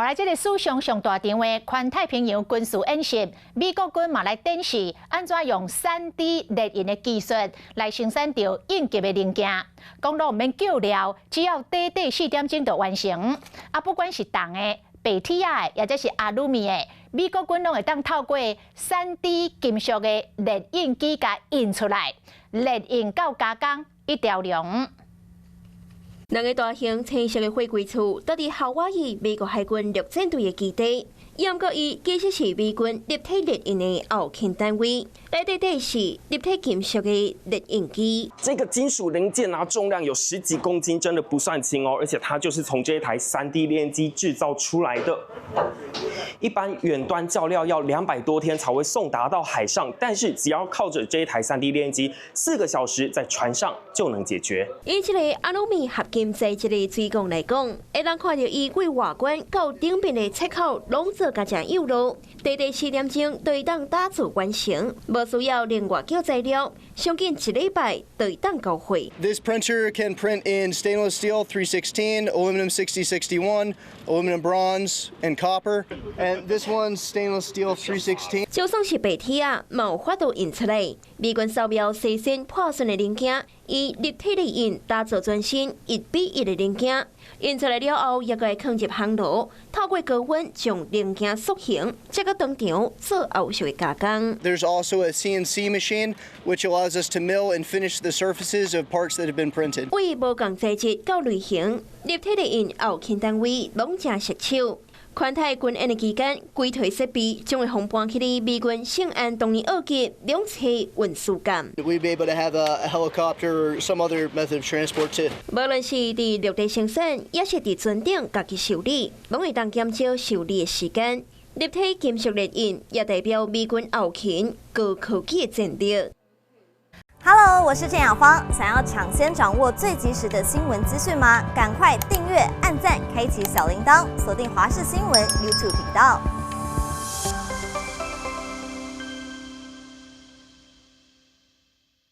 来这个史上上大场的环太平洋军事演习，美国军嘛来展示安怎用 3D 列印的技术来生产着应急的零件，讲到唔免叫料，只要短4点钟就完成。啊，不管是铜的、白铁的，或者是阿鲁米的，美国军拢会当透过 3D 金属的列印机甲印出来，列印到加工一条龙。 两个大型青色的货柜厝，搭伫夏威夷美国海军陆战队的基地。杨国伊其实是美军立体列印的后勤单位，内底是立体金属的列印机。这个金属零件啊，重量有10几公斤，真的不算轻哦。而且它就是从这一台3D 列印机制造出来的。一般远端叫料要200多天才会送达到海上，但是只要靠着这一台3D 列印机，4个小时在船上就能解决。以这个阿鲁米合金材质的水管来讲，会当看到衣柜外观到顶边的切口拢做甲正有路，短4点钟就会当打造完成，无需要另外叫材料，上紧1礼拜就会当交货。This printer can print in stainless steel 316, aluminum 6061, aluminum bronze, and copper. And this one's stainless steel 316. 就算是白铁啊，嘛有法度印出来。美军扫描细线破损的零件，以立体列印打造全新1:1的零件。印出来了后，也会放入烘炉，透过高温将零件塑形，再到当场做后续的加工。There's also a CNC machine, which allows us to mill and finish the surfaces of parts that have been printed. 为无共材质到类型，立体列印后勤单位拢正熟手。 环太军演的期间，规台设备将会放搬去哩美军圣安东尼奥级两栖运输舰。We'd be able to have a helicopter or some other method of transport too. 无论是伫陆地生产，也是伫船顶家己修理，拢会当减少修理的时间。立体金属列印也代表美军后勤高科技的战略。 Hello， 我是郑雅芳。想要抢先掌握最及时的新闻资讯吗？赶快订阅、按赞、开启小铃铛，锁定华视新闻 YouTube 频道。